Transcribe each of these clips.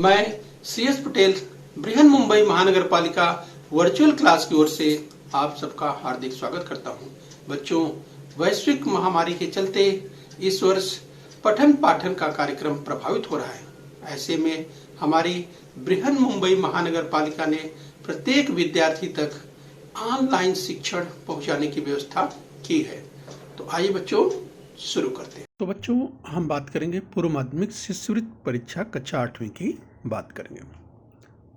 मैं CS पटेल बृहन मुंबई महानगर पालिका वर्चुअल क्लास की ओर से आप सबका हार्दिक स्वागत करता हूं। बच्चों, वैश्विक महामारी के चलते इस वर्ष पठन पाठन का कार्यक्रम प्रभावित हो रहा है। ऐसे में हमारी बृहन मुंबई महानगर पालिका ने प्रत्येक विद्यार्थी तक ऑनलाइन शिक्षण पहुंचाने की व्यवस्था की है। तो आइए बच्चों शुरू करते हैं। तो बच्चों, हम बात करेंगे पूर्व माध्यमिक शिष्यवृत्ति परीक्षा कक्षा 8वीं की बात करेंगे।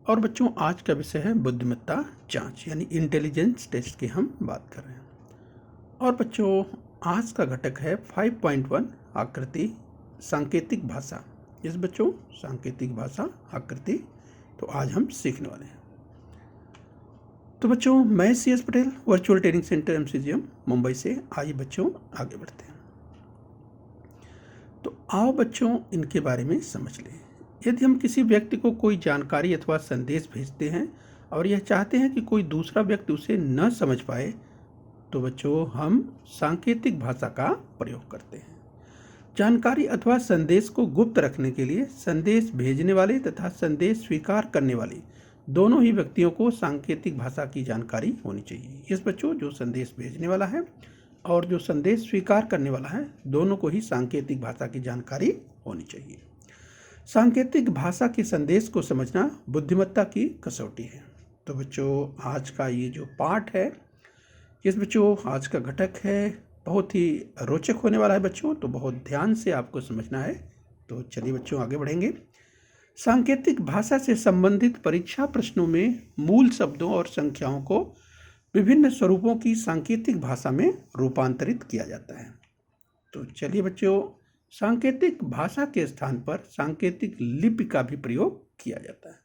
और बच्चों, आज का विषय है बुद्धिमत्ता जांच यानी इंटेलिजेंस टेस्ट की हम बात कर रहे हैं। और बच्चों, आज का घटक है 5.1 आकृति सांकेतिक भाषा। इस बच्चों, सांकेतिक भाषा आकृति तो आज हम सीखने वाले हैं। तो बच्चों, मैं CS Patel virtual training centre MCGM Mumbai से। आइए बच्चों आगे बढ़ते हैं। तो आओ बच्चों इनके बारे में समझ लें। यदि हम किसी व्यक्ति को कोई जानकारी अथवा संदेश भेजते हैं और यह चाहते हैं कि कोई दूसरा व्यक्ति उसे न समझ पाए, तो बच्चों हम सांकेतिक भाषा का प्रयोग करते हैं। जानकारी अथवा संदेश को गुप्त रखने के लिए संदेश भेजने वाले तथा संदेश स्वीकार करने वाले दोनों ही व्यक्तियों को सांकेतिक भाषा की जानकारी होनी चाहिए। इस बच्चों, जो संदेश भेजने वाला है और जो संदेश स्वीकार करने वाला है, दोनों को ही सांकेतिक भाषा की जानकारी होनी चाहिए। सांकेतिक भाषा के संदेश को समझना बुद्धिमत्ता की कसौटी है। तो बच्चों, आज का ये जो पाठ है, इस बच्चों आज का घटक है, बहुत ही रोचक होने वाला है बच्चों। तो बहुत ध्यान से आपको समझना है। तो चलिए बच्चों आगे बढ़ेंगे। सांकेतिक भाषा से संबंधित परीक्षा प्रश्नों में मूल शब्दों और संख्याओं को विभिन्न स्वरूपों की सांकेतिक भाषा में रूपांतरित किया जाता है। तो चलिए बच्चों, सांकेतिक भाषा के स्थान पर सांकेतिक लिपि का भी प्रयोग किया जाता है।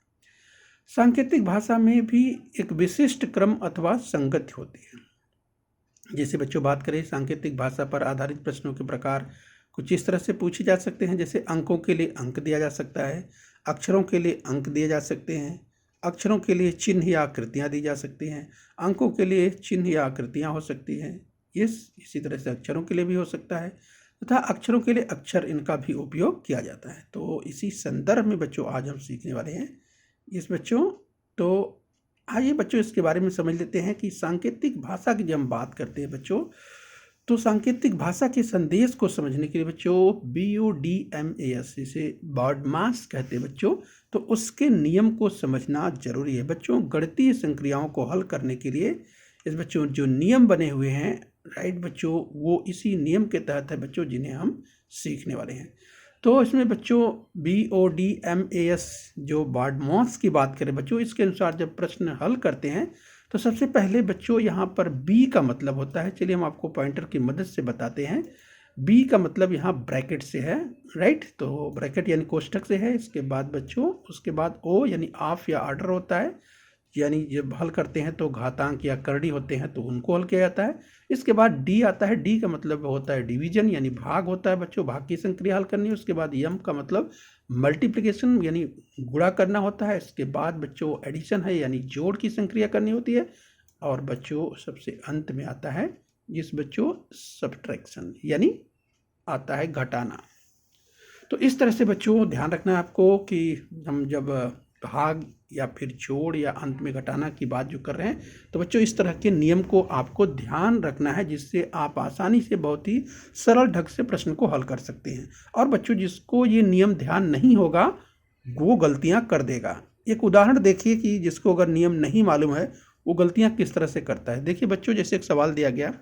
सांकेतिक भाषा में भी एक विशिष्ट क्रम अथवा संगति होती है। जैसे बच्चों बात करें, सांकेतिक भाषा पर आधारित प्रश्नों के प्रकार कुछ इस तरह से पूछे जा सकते हैं। जैसे अंकों के लिए अंक दिया जा सकता है, अक्षरों के लिए अंक दिए जा सकते हैं, अक्षरों के लिए चिन्ह या आकृतियाँ दी जा सकती हैं, अंकों के लिए चिन्ह या आकृतियाँ हो सकती हैं। इसी तरह से अक्षरों के लिए भी हो सकता है तथा अक्षरों के लिए अक्षर, इनका भी उपयोग किया जाता है। तो इसी संदर्भ में बच्चों आज हम सीखने वाले हैं इस बच्चों। तो आइए बच्चों इसके बारे में समझ लेते हैं कि सांकेतिक भाषा की जब हम बात करते हैं बच्चों, तो सांकेतिक भाषा के संदेश को समझने के लिए बच्चों BODMAS, जिसे बॉडमास कहते हैं बच्चों, तो उसके नियम को समझना जरूरी है बच्चों। गणितीय संक्रियाओं को हल करने के लिए इस बच्चों जो नियम बने हुए हैं, राइट बच्चों, वो इसी नियम के तहत है बच्चों, जिन्हें हम सीखने वाले हैं। तो इसमें बच्चों BODMAS जो बॉडमास की बात करें बच्चों, इसके अनुसार जब प्रश्न हल करते हैं तो सबसे पहले बच्चों यहाँ पर B का मतलब होता है, चलिए हम आपको पॉइंटर की मदद से बताते हैं। B का मतलब यहाँ ब्रैकेट से है, राइट। तो ब्रैकेट यानी कोष्ठक से है। इसके बाद बच्चों उसके बाद O यानी ऑफ या ऑर्डर होता है, यानी जब हल करते हैं तो घातांक या करड़ी होते हैं तो उनको हल किया जाता है। इसके बाद D आता है। D का मतलब होता है डिवीजन यानी भाग होता है बच्चों, भाग की संक्रिया हल करनी है। उसके बाद M का मतलब मल्टीप्लिकेशन यानी गुणा करना होता है। इसके बाद बच्चों एडिशन है यानी जोड़ की संक्रिया करनी होती है। और बच्चों सबसे अंत में आता है जिस बच्चों सब्ट्रैक्शन यानी आता है घटाना। तो इस तरह से बच्चों ध्यान रखना है आपको कि हम जब भाग या फिर जोड़ या अंत में घटाना की बात जो कर रहे हैं, तो बच्चों इस तरह के नियम को आपको ध्यान रखना है, जिससे आप आसानी से बहुत ही सरल ढंग से प्रश्न को हल कर सकते हैं। और बच्चों जिसको ये नियम ध्यान नहीं होगा वो गलतियां कर देगा। एक उदाहरण देखिए कि जिसको अगर नियम नहीं मालूम है वो गलतियां किस तरह से करता है। देखिए बच्चों, जैसे एक सवाल दिया गया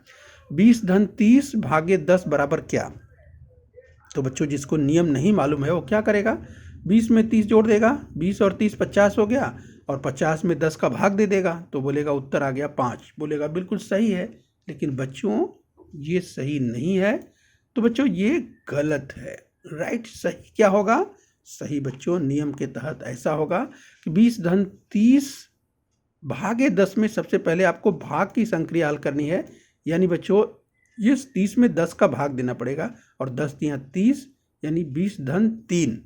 20 धन 30 भागे 10 बराबर क्या। तो बच्चों जिसको नियम नहीं मालूम है वो क्या करेगा, 20 में 30 जोड़ देगा, 20 और 30 50 हो गया, और 50 में 10 का भाग दे देगा, तो बोलेगा उत्तर आ गया 5। बोलेगा बिल्कुल सही है, लेकिन बच्चों ये सही नहीं है। तो बच्चों ये गलत है, राइट। सही क्या होगा, सही बच्चों नियम के तहत ऐसा होगा कि 20 धन 30 भागे 10 में सबसे पहले आपको भाग की संक्रिया हल करनी है। यानी बच्चों इस 30 में 10 का भाग देना पड़ेगा, और 10 दिया 30 यानी 20 धन 3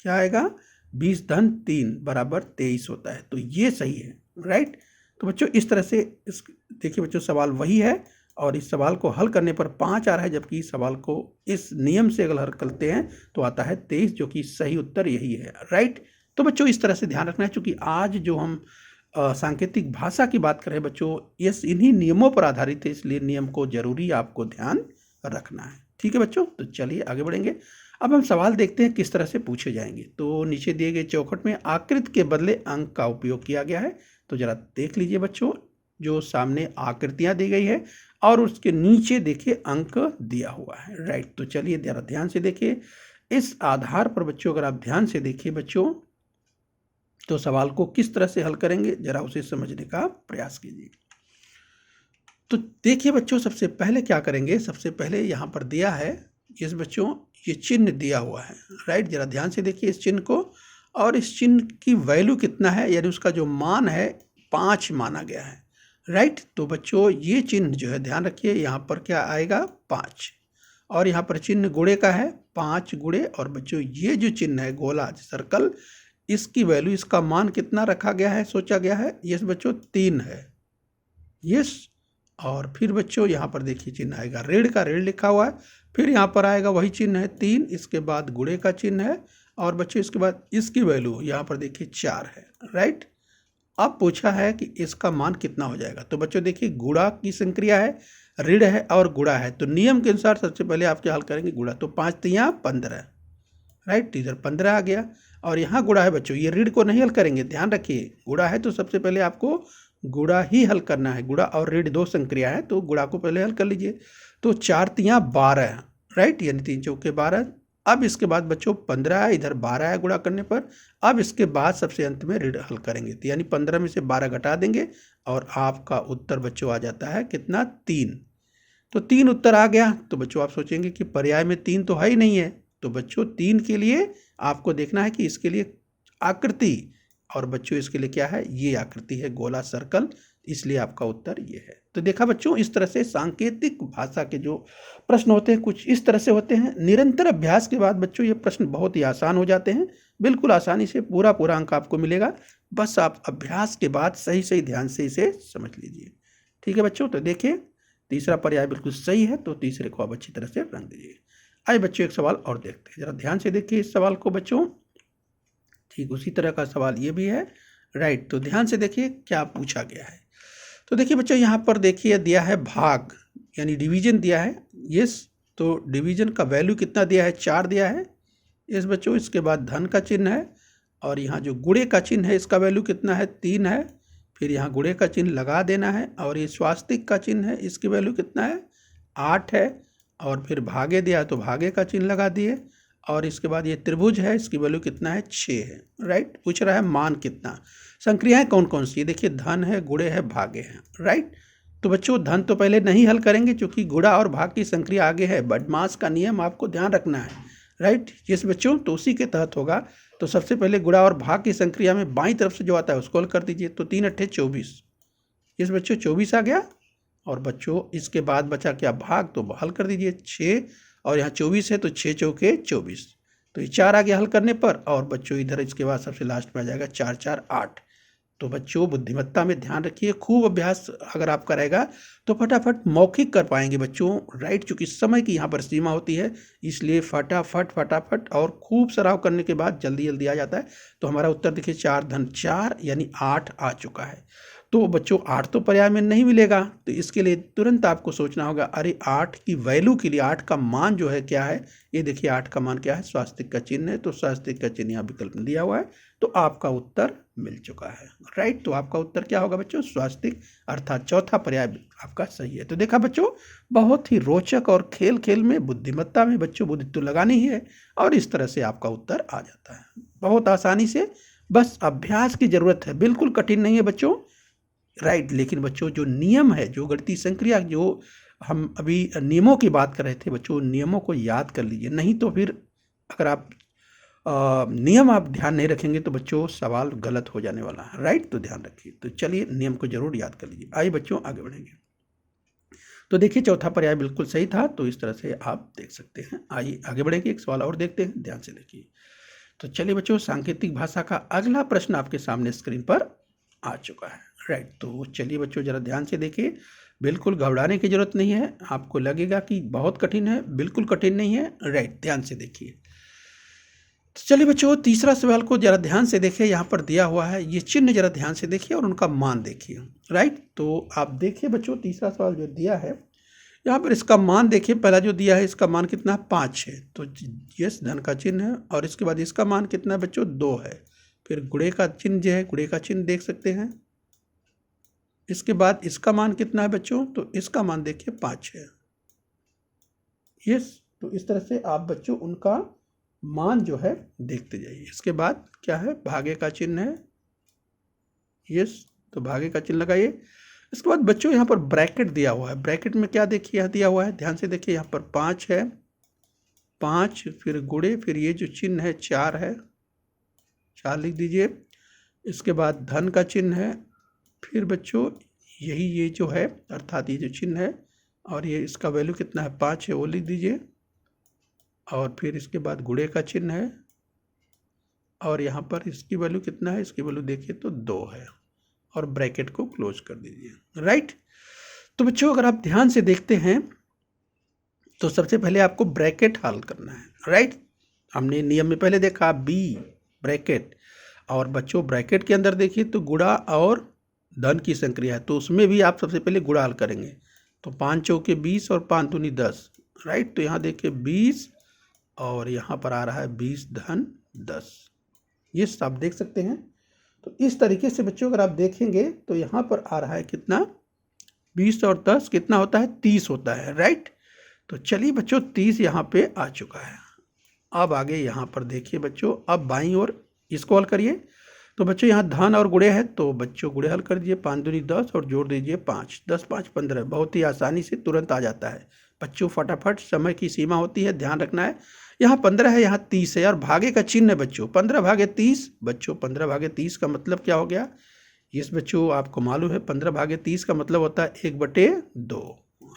क्या आएगा, 20 धन 3 बराबर 23 होता है। तो ये सही है, राइट। तो बच्चों इस तरह से देखिए बच्चों सवाल वही है, और इस सवाल को हल करने पर 5 आ रहा है, जबकि इस सवाल को इस नियम से अगर हल करते हैं तो आता है 23, जो कि सही उत्तर यही है, राइट। तो बच्चों इस तरह से ध्यान रखना है, चूँकि आज जो हम सांकेतिक भाषा की बात कर रहे हैं बच्चों, ये इन्हीं नियमों पर आधारित है, इसलिए नियम को ज़रूरी आपको ध्यान रखना है। ठीक है बच्चों, तो चलिए आगे बढ़ेंगे। अब हम सवाल देखते हैं किस तरह से पूछे जाएंगे। तो नीचे दिए गए चौखट में आकृति के बदले अंक का उपयोग किया गया है। तो जरा देख लीजिए बच्चों, जो सामने आकृतियाँ दी गई है और उसके नीचे देखिए अंक दिया हुआ है। राइट, तो चलिए जरा ध्यान से देखिए। इस आधार पर बच्चों अगर आप ध्यान से देखिए बच्चों, तो सवाल को किस तरह से हल करेंगे जरा उसे समझने का प्रयास कीजिए। तो देखिए बच्चों, सबसे पहले क्या करेंगे, सबसे पहले यहाँ पर दिया है इस बच्चों, ये चिन्ह दिया हुआ है। राइट, जरा ध्यान से देखिए इस चिन्ह को, और इस चिन्ह की वैल्यू कितना है, यानी उसका जो मान है 5 माना गया है। राइट, तो बच्चों ये चिन्ह जो है ध्यान रखिए, यहाँ पर क्या आएगा 5, और यहाँ पर चिन्ह गुणे का है 5 गुणे, और बच्चों ये जो चिन्ह है गोला सर्कल, इसकी वैल्यू, इसका मान कितना रखा गया है, सोचा गया है, यस बच्चों 3 है। यस, और फिर बच्चों यहाँ पर देखिए चिन्ह आएगा ऋण का, ऋण लिखा हुआ है, फिर यहाँ पर आएगा वही चिन्ह है 3, इसके बाद गुणे का चिन्ह है, और बच्चों इसके बाद इसकी वैल्यू यहाँ पर देखिए 4 है। राइट, अब पूछा है कि इसका मान कितना हो जाएगा। तो बच्चों देखिए गुणा की संक्रिया है, ऋण है और गुणा है, तो नियम के अनुसार सबसे पहले आप क्या हल करेंगे, गुणा, तो 5 तियां 15। राइट, इधर 15 आ गया, और यहाँ गुणा है बच्चों, ये ऋण को नहीं हल करेंगे, ध्यान रखिए, गुणा है तो सबसे पहले आपको गुणा ही हल करना है। गुणा और ऋण 2 संक्रिया है, तो गुणा को पहले हल कर लीजिए। तो 4 तियां 12, राइट, यानी 3 चौके 12। अब इसके बाद बच्चों 15 है, इधर 12 है गुणा करने पर। अब इसके बाद सबसे अंत में ऋण हल करेंगे, तो यानी 15 में से 12 घटा देंगे, और आपका उत्तर बच्चों आ जाता है कितना, 3। तो 3 उत्तर आ गया। तो बच्चों आप सोचेंगे कि पर्याय में 3 तो है ही नहीं है, तो बच्चों 3 के लिए आपको देखना है कि इसके लिए आकृति, और बच्चों इसके लिए क्या है, ये आकृति है गोला सर्कल, इसलिए आपका उत्तर ये है। तो देखा बच्चों, इस तरह से सांकेतिक भाषा के जो प्रश्न होते हैं कुछ इस तरह से होते हैं। निरंतर अभ्यास के बाद बच्चों ये प्रश्न बहुत ही आसान हो जाते हैं, बिल्कुल आसानी से पूरा पूरा अंक आपको मिलेगा। बस आप अभ्यास के बाद सही सही ध्यान से इसे समझ लीजिए। ठीक है बच्चों, तो देखिए तीसरा पर्याय बिल्कुल सही है, तो तीसरे को आप अच्छी तरह से रंग दीजिए। आइए बच्चों एक सवाल और देखते हैं, जरा ध्यान से देखिए इस सवाल को बच्चों। ठीक उसी तरह का सवाल ये भी है। राइट, तो ध्यान से देखिए क्या पूछा गया है। तो देखिए बच्चों यहाँ पर देखिए दिया है भाग, यानी डिवीजन दिया है। यस, तो डिवीजन का वैल्यू कितना दिया है, 4 दिया है। यस बच्चों, इसके बाद धन का चिन्ह है, और यहाँ जो गुणे का चिन्ह है इसका वैल्यू कितना है, 3 है। फिर यहाँ गुणे का चिन्ह लगा देना है, और ये स्वास्तिक का चिन्ह है, इसकी वैल्यू कितना है, 8 है। और फिर भागे दिया तो भागे का चिन्ह लगा दिए, और इसके बाद ये त्रिभुज है, इसकी वैल्यू कितना है, 6 है। राइट, पूछ रहा है मान कितना, संक्रियाएं कौन कौन सी, देखिए धन है, गुणे है, भागे हैं। राइट, तो बच्चों धन तो पहले नहीं हल करेंगे, क्योंकि गुणा और भाग की संक्रिया आगे है, बदमाश का नियम आपको ध्यान रखना है। राइट, जिस बच्चों तो उसी के तहत होगा। तो सबसे पहले गुणा और भाग की संक्रिया में बाईं तरफ से जो आता है उसको हल कर दीजिए, तो 3 अट्ठे 24, इस बच्चों 24 आ गया। और बच्चों इसके बाद बचा क्या, भाग, तो हल कर दीजिए 6, और यहाँ 24 है तो 6 चौके 24, तो ये 4 आ गया हल करने पर। और बच्चों इधर इसके बाद सबसे लास्ट में आ जाएगा 4 4 8। तो बच्चों बुद्धिमत्ता में ध्यान रखिए, खूब अभ्यास अगर आपका रहेगा तो फटाफट मौखिक कर पाएंगे बच्चों। राइट, चूँकि समय की यहाँ पर सीमा होती है, इसलिए फटाफट फटाफट और खूब सराव करने के बाद जल्दी जल्दी आ जाता है। तो हमारा उत्तर देखिए 4 धन 4 यानी 8 आ चुका है। तो बच्चों 8 तो पर्याय में नहीं मिलेगा, तो इसके लिए तुरंत आपको सोचना होगा, अरे 8 की वैल्यू के लिए 8 का मान जो है क्या है, ये देखिए 8 का मान क्या है, स्वास्तिक का चिन्ह है, तो स्वास्तिक का चिन्ह यहाँ विकल्प में दिया हुआ है, तो आपका उत्तर मिल चुका है। राइट, तो आपका उत्तर क्या होगा बच्चों, स्वास्तिक, अर्थात चौथा पर्याय आपका सही है। तो देखा बच्चों, बहुत ही रोचक और खेल खेल में बुद्धिमत्ता में बच्चों बुद्धि तो लगानी ही है, और इस तरह से आपका उत्तर आ जाता है बहुत आसानी से। बस अभ्यास की जरूरत है, बिल्कुल कठिन नहीं है बच्चों। राइट, लेकिन बच्चों जो नियम है, जो गणितीय संक्रिया, जो हम अभी नियमों की बात कर रहे थे बच्चों, नियमों को याद कर लीजिए, नहीं तो फिर अगर आप नियम आप ध्यान नहीं रखेंगे तो बच्चों सवाल गलत हो जाने वाला है। राइट, तो ध्यान रखिए, तो चलिए नियम को जरूर याद कर लीजिए। आइए बच्चों आगे बढ़ेंगे। तो देखिए चौथा पर्याय बिल्कुल सही था, तो इस तरह से आप देख सकते हैं। आइए आगे बढ़ेंगे, एक सवाल और देखते हैं, ध्यान से देखिए। तो चलिए बच्चों, सांकेतिक भाषा का अगला प्रश्न आपके सामने स्क्रीन पर आ चुका है। राइट, तो चलिए बच्चों जरा ध्यान से देखिए, बिल्कुल घबराने की जरूरत नहीं है। आपको लगेगा कि बहुत कठिन है, बिल्कुल कठिन नहीं है। राइट, ध्यान से देखिए। तो चलिए बच्चों, तीसरा सवाल को जरा ध्यान से देखिए। यहाँ पर दिया हुआ है, ये चिन्ह जरा ध्यान से देखिए और उनका मान देखिए। राइट, तो आप देखिए बच्चों, तीसरा सवाल जो दिया है यहाँ पर इसका मान देखिए। पहला जो दिया है इसका मान कितना है, 5 है, तो यस धन का चिन्ह है। और इसके बाद इसका मान कितना है बच्चों, 2 है। फिर गुणे का चिन्ह जो है, गुणे का चिन्ह देख सकते हैं। इसके बाद इसका मान कितना है बच्चों, तो इसका मान देखिए 5 है। यस, तो इस तरह से आप बच्चों उनका मान जो है देखते जाइए। इसके बाद क्या है, भागे का चिन्ह है। यस, तो भागे का चिन्ह लगाइए। इसके बाद बच्चों यहाँ पर ब्रैकेट दिया हुआ है। ब्रैकेट में क्या देखिए यहाँ दिया हुआ है, ध्यान से देखिए। यहाँ पर 5 है, 5 फिर गुणे, फिर ये जो चिन्ह है 4 है, 4 लिख दीजिए। इसके बाद धन का चिन्ह है। फिर बच्चों यही ये जो है, अर्थात ये जो चिन्ह है, और ये इसका वैल्यू कितना है, 5 है, वो लिख दीजिए। और फिर इसके बाद गुणे का चिन्ह है, और यहाँ पर इसकी वैल्यू कितना है, इसकी वैल्यू देखिए तो 2 है, और ब्रैकेट को क्लोज कर दीजिए। राइट, तो बच्चों अगर आप ध्यान से देखते हैं तो सबसे पहले आपको ब्रैकेट हल करना है। राइट, हमने नियम में पहले देखा बी ब्रैकेट, और बच्चों ब्रैकेट के अंदर देखिए तो गुणा और धन की संक्रिया है, तो उसमें भी आप सबसे पहले गुणा हल करेंगे। तो 5 चौके 20 और 5 दूनी 10। राइट, तो यहाँ देखिए 20 और यहाँ पर आ रहा है 20 धन 10। ये आप देख सकते हैं। तो इस तरीके से बच्चों अगर आप देखेंगे तो यहाँ पर आ रहा है कितना, 20 और 10 कितना होता है, 30 होता है। राइट, तो चलिए बच्चों 30 यहाँ पे आ चुका है। अब आगे यहाँ पर देखिए बच्चों, अब बाईं ओर इसको हल करिए। तो बच्चों यहाँ धन और गुणे है, तो बच्चों गुणे हल कर दीजिए। 5 दूनी 10 और जोड़ दीजिए 5, 10 5 15। बहुत ही आसानी से तुरंत आ जाता है बच्चों, फटाफट। समय की सीमा होती है, ध्यान रखना है। यहाँ 15 है, यहाँ 30 है, और भागे का चिन्ह है बच्चों 15 भागे 30। बच्चों 15 भागे 30 का मतलब क्या हो गया, इस बच्चों आपको मालूम है 15 भागे 30 का मतलब होता है 1/2।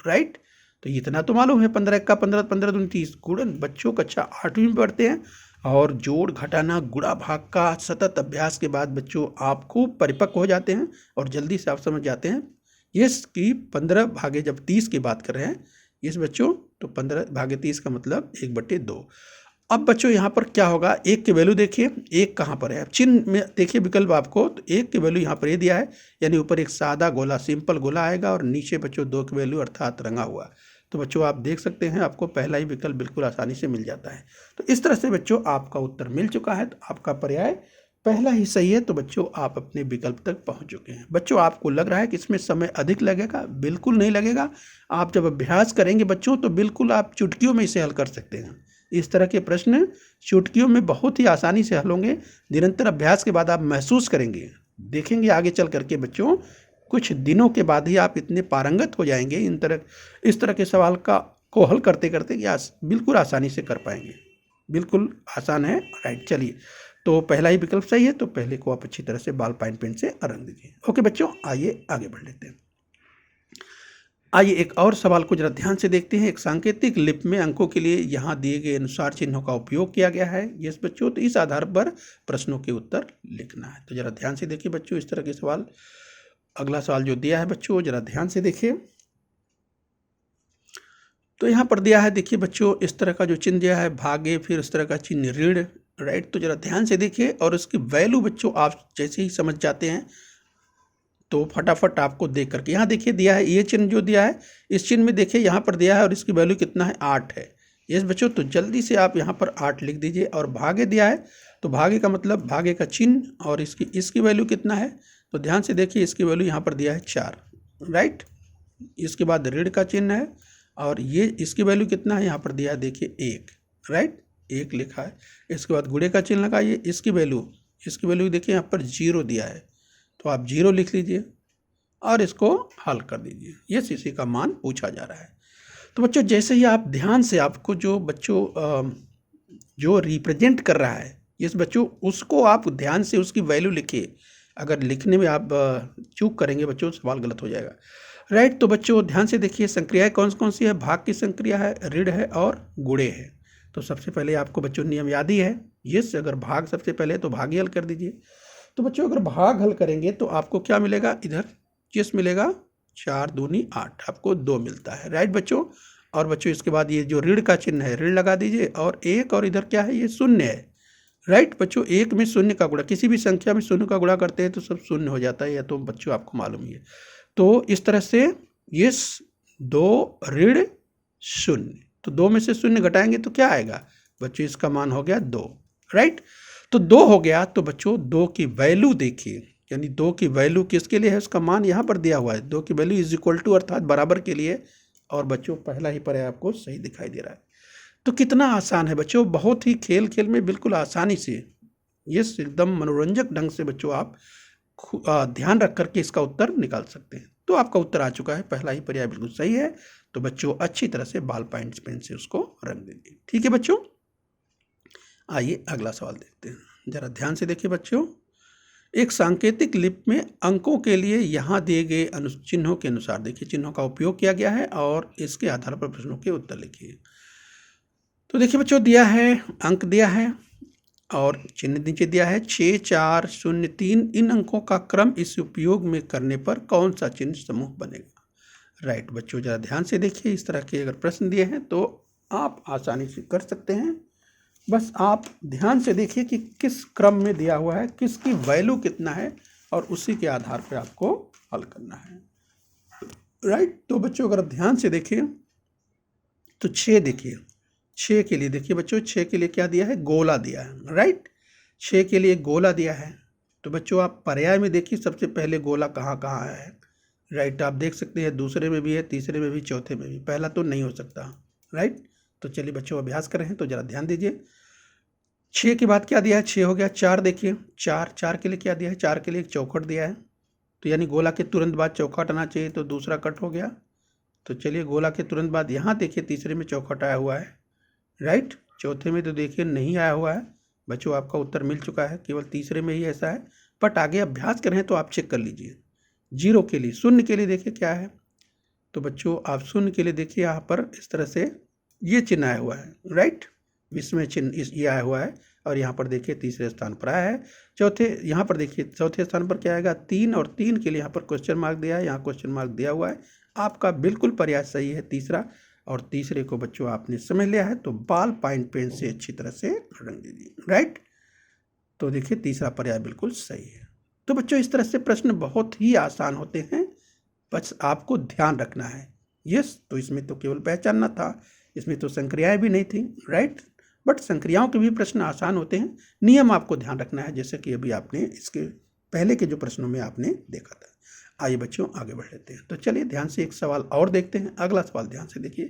राइट, तो इतना तो मालूम है, 15 का 15, 15 दूनी 30। गुणन बच्चों कक्षा 8वीं में पढ़ते हैं, और जोड़ घटाना गुणा भाग का सतत अभ्यास के बाद बच्चों आप खूब परिपक्व हो जाते हैं और जल्दी से आप समझ जाते हैं। यस कि 15 भागे जब 30 की बात कर रहे हैं इस बच्चों, तो 15 भागे 30 का मतलब 1/2। अब बच्चों यहाँ पर क्या होगा, 1 की वैल्यू देखिए, 1 कहाँ पर है, चिन्ह में देखिए विकल्प आपको, तो 1 की वैल्यू यहाँ पर ये दिया है, यानी ऊपर एक सादा गोला सिंपल गोला आएगा, और नीचे बच्चों 2 की वैल्यू अर्थात रंगा हुआ। तो बच्चों आप देख सकते हैं, आपको पहला ही विकल्प बिल्कुल आसानी से मिल जाता है। तो इस तरह से बच्चों आपका उत्तर मिल चुका है, तो आपका पर्याय पहला ही सही है। तो बच्चों आप अपने विकल्प तक पहुंच चुके हैं। बच्चों आपको लग रहा है कि इसमें समय अधिक लगेगा, बिल्कुल नहीं लगेगा। आप जब अभ्यास करेंगे बच्चों, तो बिल्कुल आप चुटकियों में इसे हल कर सकते हैं। इस तरह के प्रश्न चुटकियों में बहुत ही आसानी से हल होंगे। निरंतर अभ्यास के बाद आप महसूस करेंगे, देखेंगे आगे चल करके बच्चों, कुछ दिनों के बाद ही आप इतने पारंगत हो जाएंगे इस तरह के सवाल को हल करते करते कि बिल्कुल आसानी से कर पाएंगे। बिल्कुल आसान है। राइट, चलिए, तो पहला ही विकल्प सही है, तो पहले को आप अच्छी तरह से बॉल पेन से रंग दीजिए। ओके बच्चों, आइए आगे बढ़ लेते हैं। आइए एक और सवाल को जरा ध्यान से देखते हैं। एक सांकेतिक लिपि में अंकों के लिए यहाँ दिए गए अनुसार चिन्हों का उपयोग किया गया है। यस बच्चों, तो इस आधार पर प्रश्नों के उत्तर लिखना है। तो जरा ध्यान से देखिए बच्चों, इस तरह के सवाल, अगला सवाल जो दिया है बच्चों जरा ध्यान से देखिए। तो यहाँ पर दिया है, देखिए बच्चों, इस तरह का जो चिन्ह दिया है भागे, फिर इस तरह का चिन्ह ऋण। राइट, तो जरा ध्यान से देखिए, और उसकी वैल्यू बच्चों आप जैसे ही समझ जाते हैं तो फटाफट आपको देख करके, यहाँ देखिए दिया है, ये चिन्ह जो दिया है, इस चिन्ह में देखिए यहाँ पर दिया है, और इसकी वैल्यू कितना है, 8 है। यस बच्चों, तो जल्दी से आप यहाँ पर 8 लिख दीजिए। और भागे दिया है, तो भागे का मतलब भागे का चिन्ह, और इसकी वैल्यू कितना है, तो ध्यान से देखिए, इसकी वैल्यू यहाँ पर दिया है 4। राइट, इसके बाद ऋण का चिन्ह है, और ये इसकी वैल्यू कितना है, यहाँ पर दिया है देखिए 1। राइट, 1 लिखा है। इसके बाद गुणे का चिन्ह लगाइए, इसकी वैल्यू देखिए यहाँ पर 0 दिया है, तो आप 0 लिख लीजिए और इसको हल कर दीजिए। ये इसी का मान पूछा जा रहा है। तो बच्चों जैसे ही आप ध्यान से, आपको जो बच्चों जो रिप्रेजेंट कर रहा है इस बच्चों, उसको आप ध्यान से उसकी वैल्यू लिखिए। अगर लिखने में आप चूक करेंगे बच्चों, सवाल गलत हो जाएगा। राइट, तो बच्चों ध्यान से देखिए, संक्रियाएं कौन कौन सी है, भाग की संक्रिया है, ऋण है और गुणे है। तो सबसे पहले आपको बच्चों नियम याद ही है, यस, अगर भाग सबसे पहले तो भाग ही हल कर दीजिए। तो बच्चों अगर भाग हल करेंगे तो आपको क्या मिलेगा, इधर किस मिलेगा, 4 दूनी 8, आपको 2 मिलता है। राइट बच्चों, और बच्चों इसके बाद ये जो ऋण का चिन्ह है, ऋण लगा दीजिए, और 1, और इधर क्या है, ये 0 है। राइट बच्चों, एक में शून्य का गुणा, किसी भी संख्या में शून्य का गुणा करते हैं तो सब शून्य हो जाता है, या तो बच्चों आपको मालूम ही है। तो इस तरह से ये 2 ऋण 0, तो 2 में से 0 घटाएंगे तो क्या आएगा बच्चों, इसका मान हो गया 2, राइट। तो 2 हो गया, तो बच्चों 2 की वैल्यू देखिए, यानी 2 की वैल्यू किसके लिए है, उसका मान यहाँ पर दिया हुआ है, 2 की वैल्यू इज इक्वल टू अर्थात बराबर के लिए, और बच्चों पहला ही पर्याय आपको सही दिखाई दे रहा है। तो कितना आसान है बच्चों, बहुत ही खेल खेल में बिल्कुल आसानी से, ये एकदम मनोरंजक ढंग से बच्चों आप ध्यान रख करके इसका उत्तर निकाल सकते हैं। तो आपका उत्तर आ चुका है, पहला ही पर्याय बिल्कुल सही है। तो बच्चों अच्छी तरह से बॉल पॉइंट पेन से उसको रंग दीजिए। ठीक है बच्चों, आइए अगला सवाल देखते हैं, जरा ध्यान से देखिए बच्चों। एक सांकेतिक लिपि में अंकों के लिए यहाँ दिए गए चिन्हों के अनुसार, देखिए चिन्हों का उपयोग किया गया है और इसके आधार पर प्रश्नों के उत्तर लिखिए। तो देखिए बच्चों, दिया है अंक दिया है और चिन्ह नीचे दिया है 6 4 0 3, इन अंकों का क्रम इस उपयोग में करने पर कौन सा चिन्ह समूह बनेगा। राइट बच्चों, जरा ध्यान से देखिए, इस तरह के अगर प्रश्न दिए हैं तो आप आसानी से कर सकते हैं। बस आप ध्यान से देखिए कि किस क्रम में दिया हुआ है, किसकी वैल्यू कितना है, और उसी के आधार पर आपको हल करना है। राइट, तो बच्चों अगर ध्यान से देखिए तो 6 देखिए, 6 के लिए देखिए बच्चों, 6 के लिए क्या दिया है, गोला दिया है। राइट, 6 के लिए गोला दिया है। तो बच्चों आप पर्याय में देखिए सबसे पहले गोला कहाँ कहाँ है। राइट, आप देख सकते हैं दूसरे में भी है, तीसरे में भी, चौथे में भी, पहला तो नहीं हो सकता। राइट, तो चलिए बच्चों अभ्यास कर रहे हैं तो जरा ध्यान दीजिए। 6 के बाद क्या दिया है, 6 हो गया। 4 देखिए, 4 के लिए क्या दिया है, 4 के लिए एक चौखट दिया है, तो यानी गोला के तुरंत बाद चौखट आना चाहिए, तो दूसरा कट हो गया। तो चलिए गोला के तुरंत बाद यहाँ देखिए तीसरे में चौखट आया हुआ है। राइट, चौथे में तो देखिए नहीं आया हुआ है। बच्चों आपका उत्तर मिल चुका है, केवल तीसरे में ही ऐसा है, बट आगे अभ्यास करें तो आप चेक कर लीजिए। 0 के लिए, शून्य के लिए देखिए क्या है, तो बच्चों आप शून्य के लिए देखिए यहाँ पर इस तरह से ये चिन्ह आया हुआ है। राइट, विस्मय चिन्ह ये आया हुआ है, और यहाँ पर देखिए तीसरे स्थान पर आया है। चौथे, यहाँ पर देखिए चौथे स्थान पर क्या आएगा, 3, और 3 के लिए यहाँ पर क्वेश्चन मार्क दिया है, यहाँ क्वेश्चन मार्क दिया हुआ है। आपका बिल्कुल प्रयास सही है तीसरा, और तीसरे को बच्चों आपने समझ लिया है, तो बॉल पॉइंट पेन से अच्छी तरह से रंग दीजिए। राइट, तो देखिए तीसरा पर्याय बिल्कुल सही है। तो बच्चों इस तरह से प्रश्न बहुत ही आसान होते हैं, बस आपको ध्यान रखना है। यस, तो इसमें तो केवल पहचानना था, इसमें तो संक्रियाएं भी नहीं थी। राइट, बट संक्रियाओं के भी प्रश्न आसान होते हैं, नियम आपको ध्यान रखना है, जैसे कि अभी आपने इसके पहले के जो प्रश्नों में आपने देखा था। आइए बच्चों आगे बढ़ लेते हैं। तो चलिए ध्यान से एक सवाल और देखते हैं। अगला सवाल ध्यान से देखिए।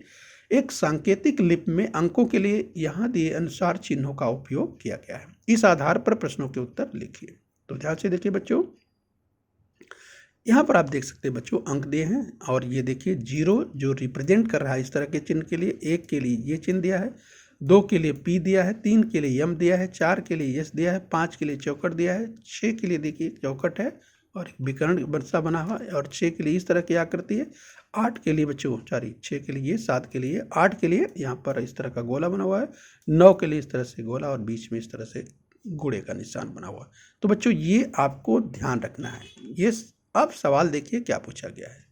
एक सांकेतिक लिपि में अंकों के लिए यहाँ दिए अनुसार चिन्हों का उपयोग किया गया है, इस आधार पर प्रश्नों के उत्तर लिखिए। तो ध्यान से देखिए बच्चों, यहाँ पर आप देख सकते हैं बच्चों अंक दिए हैं, और ये देखिए 0 जो रिप्रेजेंट कर रहा है इस तरह के चिन्ह के लिए, 1 के लिए ये चिन्ह दिया है, 2 के लिए P दिया है, 3 के लिए यम दिया है, 4 के लिए यस दिया है, 5 के लिए चौखट दिया है, 6 के लिए देखिए चौखट है और एक विकर्ण बरसा बना हुआ है, और 6 के लिए इस तरह की आकृति है, 8 के लिए बच्चों, सॉरी 6 के लिए, 7 के लिए, 8 के लिए यहाँ पर इस तरह का गोला बना हुआ है, 9 के लिए इस तरह से गोला, और बीच में इस तरह से गुड़े का निशान बना हुआ है। तो बच्चों ये आपको ध्यान रखना है। ये अब सवाल देखिए क्या पूछा गया है।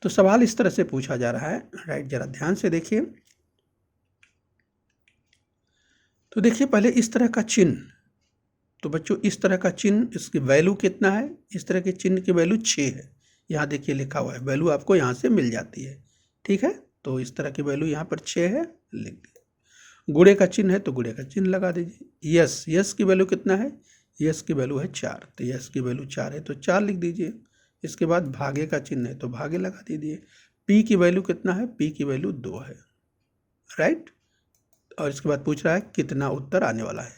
तो सवाल इस तरह से पूछा जा रहा है। राइट, जरा ध्यान से देखिए। तो देखिए पहले इस तरह का चिन्ह, तो बच्चों इस तरह का चिन्ह, इसकी वैल्यू कितना है, इस तरह के चिन्ह की वैल्यू 6 है। यहाँ देखिए लिखा हुआ है, वैल्यू आपको यहाँ से मिल जाती है। ठीक है, तो इस तरह की वैल्यू यहाँ पर 6 है, लिख दिया। गुड़े का चिन्ह है तो गुड़े का चिन्ह लगा दीजिए। यस, यस की वैल्यू कितना है, यस की वैल्यू है 4, तो यस की वैल्यू 4 है तो 4 लिख दीजिए। इसके बाद भागे का चिन्ह है तो भागे लगा दीजिए। पी की वैल्यू कितना है, पी की वैल्यू 2 है। राइट, और इसके बाद पूछ रहा है कितना उत्तर आने वाला है।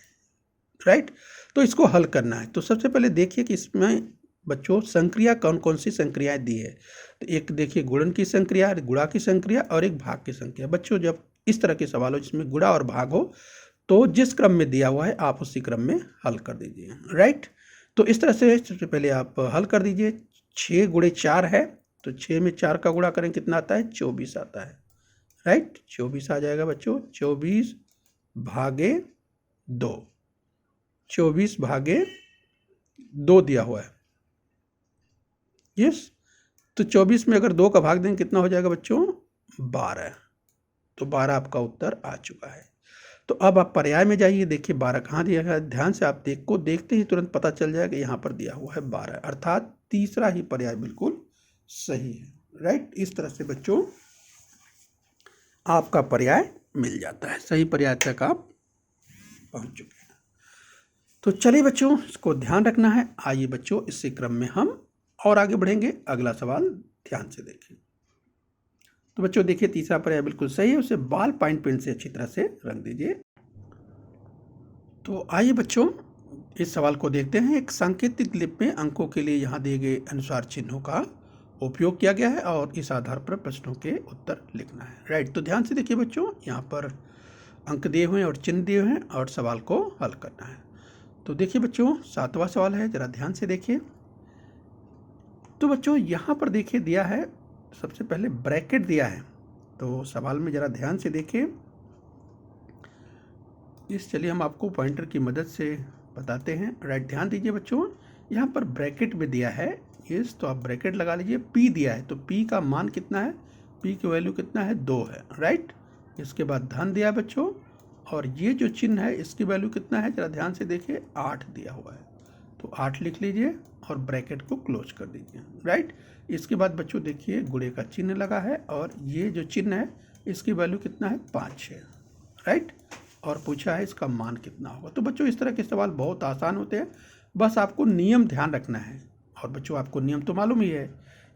राइट, तो इसको हल करना है। तो सबसे पहले देखिए कि इसमें बच्चों संक्रिया कौन कौन सी संक्रियाएं दी है। तो एक देखिए गुणन की संक्रिया, गुणा की संक्रिया, और एक भाग की संक्रिया। बच्चों जब इस तरह के सवाल हो जिसमें गुणा और भाग हो, तो जिस क्रम में दिया हुआ है आप उसी क्रम में हल कर दीजिए। राइट, तो इस तरह से सबसे पहले आप हल कर दीजिए। 6 गुणे 4 है, तो 6 में 4 का गुणा करें कितना आता है, 24 आता है। राइट, 24 आ जाएगा बच्चों, 24 भागे 2, 24 भागे 2 दिया हुआ है। यस, तो 24 में अगर 2 का भाग देंगे कितना हो जाएगा बच्चों, 12। तो 12 आपका उत्तर आ चुका है। तो अब आप पर्याय में जाइए, देखिए 12 कहाँ दिया गया है। ध्यान से आप देखते ही तुरंत पता चल जाएगा यहाँ पर दिया हुआ है 12, अर्थात तीसरा ही पर्याय बिल्कुल सही है। राइट, इस तरह से बच्चों आपका पर्याय मिल जाता है, सही पर्याय तक आप पहुँच चुके हैं। तो चलिए बच्चों, इसको ध्यान रखना है। आइए बच्चों, इसी क्रम में हम और आगे बढ़ेंगे। अगला सवाल ध्यान से देखिए। तो बच्चों देखिए, तीसरा पर्याय बिल्कुल सही है, उसे बॉल पॉइंट पेन से अच्छी तरह से रंग दीजिए। तो आइए बच्चों, इस सवाल को देखते हैं। एक सांकेतिक लिपि में अंकों के लिए यहाँ दिए गए अनुसार चिन्हों का उपयोग किया गया है और इस आधार पर प्रश्नों के उत्तर लिखना है। राइट, तो ध्यान से देखिए बच्चों, यहाँ पर अंक दिए हुए हैं और चिन्ह दिए हुए हैं और सवाल को हल करना है। तो देखिए बच्चों, 7वां सवाल है, जरा ध्यान से देखिए। तो बच्चों यहाँ पर देखिए दिया है, सबसे पहले ब्रैकेट दिया है। तो सवाल में जरा ध्यान से देखिए। चलिए हम आपको पॉइंटर की मदद से बताते हैं। राइट, ध्यान दीजिए बच्चों, यहाँ पर ब्रैकेट में दिया है यस, तो आप ब्रैकेट लगा लीजिए। पी दिया है, तो पी का मान कितना है, पी की वैल्यू कितना है, 2 है। राइट, इसके बाद धन दिया बच्चों, और ये जो चिन्ह है इसकी वैल्यू कितना है, जरा ध्यान से देखिए, 8 दिया हुआ है। तो 8 लिख लीजिए और ब्रैकेट को क्लोज कर दीजिए। राइट, इसके बाद बच्चों देखिए गुणे का चिन्ह लगा है और ये जो चिन्ह है इसकी वैल्यू कितना है, 5 है। राइट, और पूछा है इसका मान कितना होगा। तो बच्चों इस तरह के सवाल बहुत आसान होते हैं, बस आपको नियम ध्यान रखना है। और बच्चों आपको नियम तो मालूम ही है।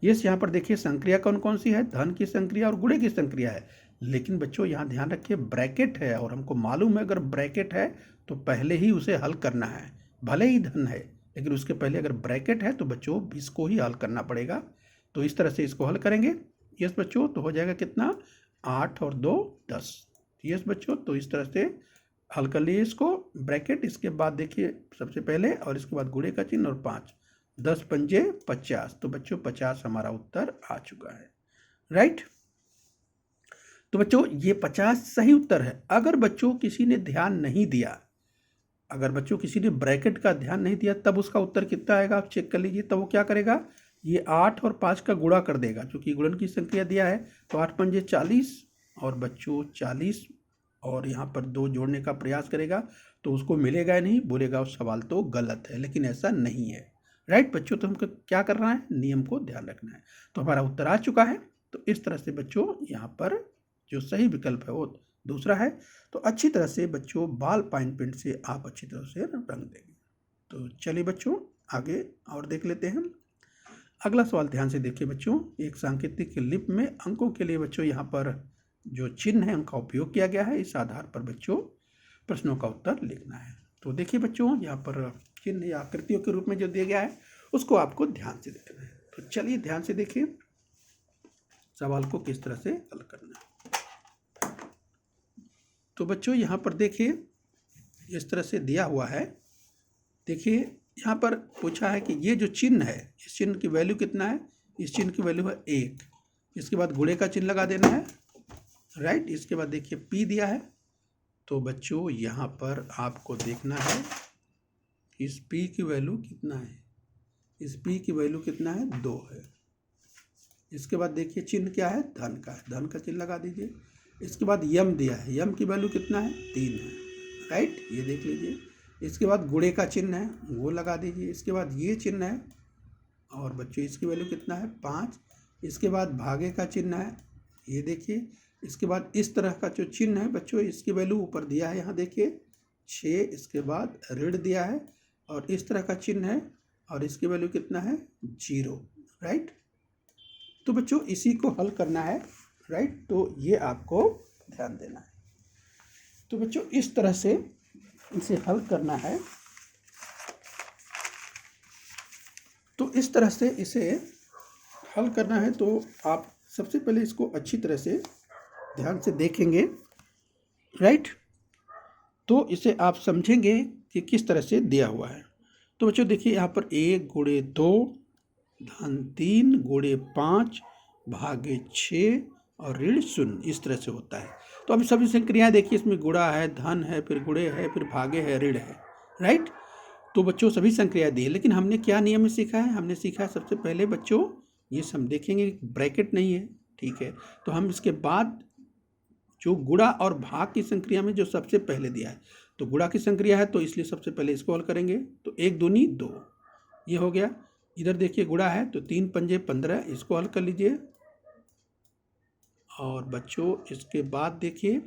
यस, यहाँ पर देखिए संक्रिया कौन कौन सी है, धन की संक्रिया और गुणे की संक्रिया है। लेकिन बच्चों यहाँ ध्यान रखिए, ब्रैकेट है और हमको मालूम है अगर ब्रैकेट है तो पहले ही उसे हल करना है। भले ही धन है लेकिन उसके पहले अगर ब्रैकेट है तो बच्चों इसको ही हल करना पड़ेगा। तो इस तरह से इसको हल करेंगे। यस बच्चों, तो हो जाएगा कितना, 8 और 2 10। यस बच्चों, तो इस तरह से हल कर लिए इसको। ब्रैकेट, इसके बाद देखिए सबसे पहले और इसके बाद गुणे का चिन्ह और 5, 10 पंजे 50। तो बच्चों 50 हमारा उत्तर आ चुका है। राइट, तो बच्चों ये 50 सही उत्तर है। अगर बच्चों किसी ने ध्यान नहीं दिया, अगर बच्चों किसी ने ब्रैकेट का ध्यान नहीं दिया, तब उसका उत्तर कितना आएगा आप चेक कर लीजिए। तब वो क्या करेगा, ये 8 और 5 का गुणा कर देगा, क्योंकि गुणन की संख्या दिया है। तो 8 पंजे 40 और बच्चों 40, और यहाँ पर 2 जोड़ने का प्रयास करेगा तो उसको मिलेगा नहीं, बोलेगा उस सवाल तो गलत है, लेकिन ऐसा नहीं है। राइट बच्चों, तो हमको क्या करना है, नियम को ध्यान रखना है। तो हमारा उत्तर आ चुका है। तो इस तरह से बच्चों यहाँ पर जो सही विकल्प है वो दूसरा है। तो अच्छी तरह से बच्चों बॉल पॉइंट पेन से आप अच्छी तरह से रंग देंगे। तो चलिए बच्चों आगे और देख लेते हैं। अगला सवाल ध्यान से देखिए बच्चों। एक सांकेतिक लिपि में अंकों के लिए बच्चों यहाँ पर जो चिन्ह है उनका उपयोग किया गया है। इस आधार पर बच्चों प्रश्नों का उत्तर लिखना है। तो देखिए बच्चों, यहाँ पर चिन्ह या आकृतियों के रूप में जो दिया गया है उसको आपको ध्यान से देखना है। तो चलिए ध्यान से देखिए सवाल को किस तरह से हल करना है। तो बच्चों यहाँ पर देखिए इस तरह से दिया हुआ है। देखिए यहाँ पर पूछा है कि ये जो चिन्ह है, इस चिन्ह की वैल्यू कितना है, इस चिन्ह की वैल्यू है 1। इसके बाद गुणे का चिन्ह लगा देना है। राइट, इसके बाद देखिए P दिया है। तो बच्चों यहाँ पर आपको देखना है इस P की वैल्यू कितना है, इस P की वैल्यू कितना है, 2 है। इसके बाद देखिए चिन्ह क्या है, धन का है, धन का चिन्ह लगा दीजिए। इसके बाद यम दिया है, यम की वैल्यू कितना है, 3 है। राइट, ये देख लीजिए। इसके बाद गुणे का चिन्ह है, वो लगा दीजिए। इसके बाद ये चिन्ह है और बच्चों इसकी वैल्यू कितना है, 5। इसके बाद भागे का चिन्ह है, ये देखिए। इसके बाद इस तरह का जो चिन्ह है बच्चों, इसकी वैल्यू ऊपर दिया है, यहाँ देखिए 6। इसके बाद ऋण दिया है और इस तरह का चिन्ह है और इसकी वैल्यू कितना है, 0। राइट, तो बच्चों इसी को हल करना है। राइट, तो ये आपको ध्यान देना है। तो बच्चों इस तरह से इसे हल करना है। तो इस तरह से इसे हल करना है। तो आप सबसे पहले इसको अच्छी तरह से ध्यान से देखेंगे। राइट, तो इसे आप समझेंगे कि किस तरह से दिया हुआ है। तो बच्चों देखिए यहाँ पर 1 गुणे 2 धन 3 गुणे 5 भागे 6 और ऋण 0, इस तरह से होता है। तो अभी सभी संक्रियाएं देखिए, इसमें गुणा है, धन है, फिर गुणे है, फिर भागे है, ऋण है। राइट, तो बच्चों सभी संक्रियाएं दी है। लेकिन हमने क्या नियम में सीखा है, हमने सीखा है सबसे पहले बच्चों ये हम देखेंगे ब्रैकेट नहीं है, ठीक है। तो हम इसके बाद जो गुणा और भाग की संक्रिया में जो सबसे पहले दिया है, तो गुणा की संक्रिया है तो इसलिए सबसे पहले इसको हल करेंगे। तो 1 दूनी 2, ये हो गया। इधर देखिए गुणा है तो 3 पंजे 15, इसको हल कर लीजिए। और बच्चों इसके बाद देखिए,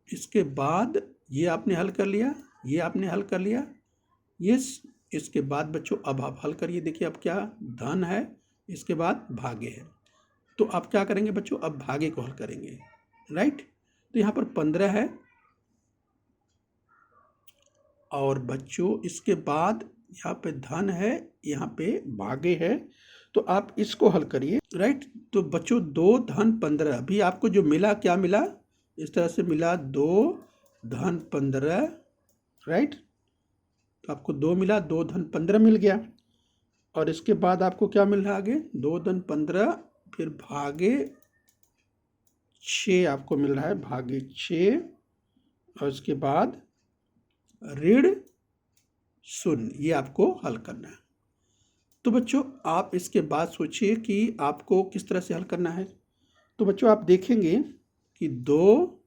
इसके बाद ये आपने हल कर लिया, ये आपने हल कर लिया, ये इसके बाद बच्चों अब आप हल करिए। देखिए अब क्या धन है, इसके बाद भागे है। तो आप क्या करेंगे बच्चों, अब भागे को हल करेंगे, राइट। तो यहाँ पर 15 है और बच्चों इसके बाद यहाँ पे धन है, यहाँ पे भागे है, तो आप इसको हल करिए, राइट। तो बच्चों 2 धन 15, अभी आपको जो मिला क्या मिला, इस तरह से मिला 2 धन 15, राइट। तो आपको 2 मिला, 2 धन 15 मिल गया। और इसके बाद आपको क्या मिल रहा है आगे, 2 धन 15 फिर भागे 6 आपको मिल रहा है, भागे 6, और इसके बाद ऋण 0, ये आपको हल करना है। तो बच्चों आप इसके बाद सोचिए कि आपको किस तरह से हल करना है। तो बच्चों आप देखेंगे कि 2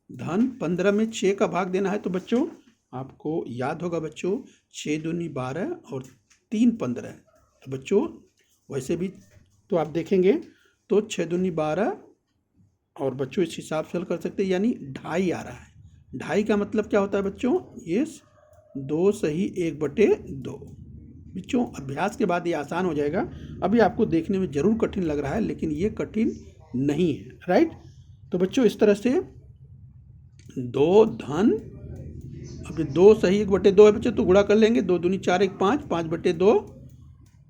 धन 15 में 6 का भाग देना है। तो बच्चों आपको याद होगा बच्चों, 6 दूनी 12 और 3 15। तो बच्चों वैसे भी तो आप देखेंगे तो 6 दूनी 12 और बच्चों इस हिसाब से हल कर सकते हैं, यानी 2.5 आ रहा है। 2.5 का मतलब क्या होता है बच्चों, ये 2 सही 1/2। बच्चों अभ्यास के बाद ये आसान हो जाएगा। अभी आपको देखने में जरूर कठिन लग रहा है, लेकिन ये कठिन नहीं है, राइट। तो बच्चों इस तरह से 2 धन, अभी 2 सही 1/2 है बच्चों, तो गुणा कर लेंगे। 2 दूनी 4 1 5, 5/2।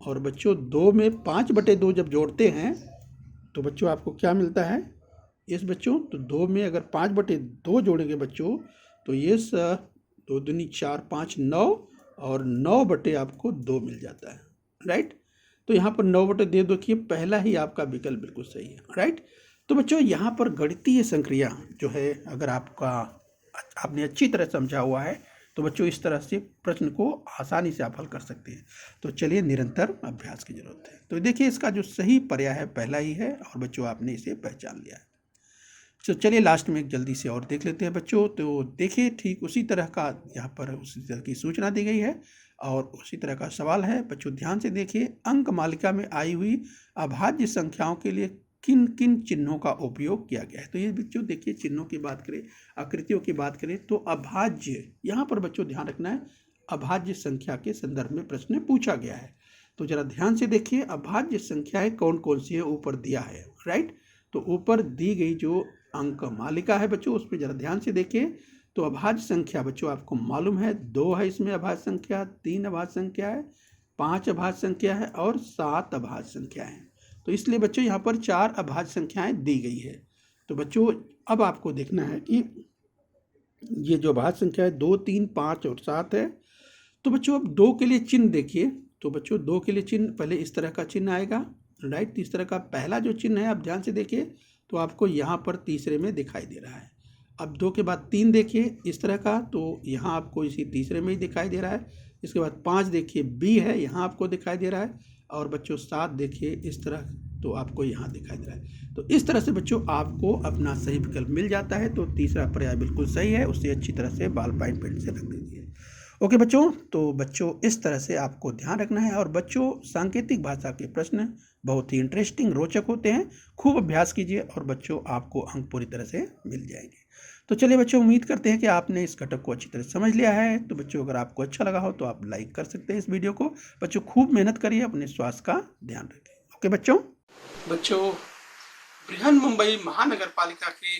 और बच्चों 2 में 5/2 जब जोड़ते हैं तो बच्चों आपको क्या मिलता है, इस बच्चों तो 2 में अगर 5/2 जोड़ेंगे बच्चों तो ये 2 दूनी 4 5 9 और 9 आपको 2 मिल जाता है, राइट। तो यहाँ पर 9/2 देखिए, पहला ही आपका विकल्प बिल्कुल सही है, राइट। तो बच्चों यहाँ पर गणितीय संक्रिया जो है, अगर आपने अच्छी तरह समझा हुआ है तो बच्चों इस तरह से प्रश्न को आसानी से आप हल कर सकते हैं। तो चलिए निरंतर अभ्यास की जरूरत है। तो देखिए इसका जो सही पर्याय है पहला ही है, और बच्चों आपने इसे पहचान लिया है। तो चलिए लास्ट में एक जल्दी से और देख लेते हैं बच्चों। तो देखिए ठीक उसी तरह का यहाँ पर उसी तरह की सूचना दी गई है और उसी तरह का सवाल है। बच्चों ध्यान से देखिए, अंक मालिका में आई हुई अभाज्य संख्याओं के लिए किन किन चिन्हों का उपयोग किया गया है। तो ये बच्चों देखिए, चिन्हों की बात करें, आकृतियों की बात करें तो अभाज्य, यहाँ पर बच्चों ध्यान रखना है, अभाज्य संख्या के संदर्भ में प्रश्न पूछा गया है। तो जरा ध्यान से देखिए, अभाज्य संख्याएं कौन कौन सी है, ऊपर दिया है, राइट। तो ऊपर दी गई जो अंक मालिका है बच्चों, उस पर जरा ध्यान से देखिए। तो अभाज्य संख्या बच्चों आपको मालूम है, 2 है इसमें अभाज्य संख्या, 3 अभाज्य संख्या है, 5 अभाज्य संख्या है और 7 अभाज्य संख्या है। तो इसलिए बच्चों यहाँ पर 4 अभाज्य संख्याएं दी गई है। तो बच्चों अब आपको देखना है कि ये जो अभाज्य संख्या है 2 3 5 और 7 है। तो बच्चों अब 2 के लिए चिन्ह देखिए। तो बच्चों 2 के लिए चिन्ह पहले इस तरह का चिन्ह आएगा, राइट। इस तरह का पहला जो चिन्ह है, आप ध्यान से देखिए, तो आपको यहाँ पर तीसरे में दिखाई दे रहा है। अब 2 के बाद 3 देखिए इस तरह का, तो यहाँ आपको इसी तीसरे में ही दिखाई दे रहा है। इसके बाद 5 देखिए बी है, यहाँ आपको दिखाई दे रहा है। और बच्चों 7 देखिए इस तरह, तो आपको यहाँ दिखाई दे रहा है। तो इस तरह से बच्चों आपको अपना सही विकल्प मिल जाता है। तो तीसरा पर्याय बिल्कुल सही है, उसे अच्छी तरह से बॉल पॉइंट पेन से रख दीजिए। ओके बच्चों, तो बच्चों इस तरह से आपको ध्यान रखना है। और बच्चों सांकेतिक भाषा के प्रश्न बहुत ही इंटरेस्टिंग, रोचक होते हैं। खूब अभ्यास कीजिए और बच्चों आपको अंक पूरी तरह से मिल जाएंगे। तो चलिए बच्चों, उम्मीद करते हैं कि आपने इस घटक को अच्छी तरह समझ लिया है। तो बच्चों अगर आपको अच्छा लगा हो तो आप लाइक कर सकते हैं इस वीडियो को। बच्चों खूब मेहनत करिए, अपने स्वास्थ्य का ध्यान रखें। ओके बच्चों, बृहन मुंबई महानगर पालिका के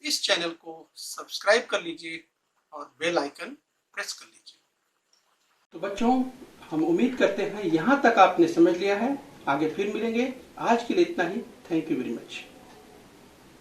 इस चैनल को सब्सक्राइब कर लीजिए और बेल आइकन प्रेस कर लीजिए। तो बच्चों हम उम्मीद करते हैं यहाँ तक आपने समझ लिया है। आगे फिर मिलेंगे, आज के लिए इतना ही। Thank you very much.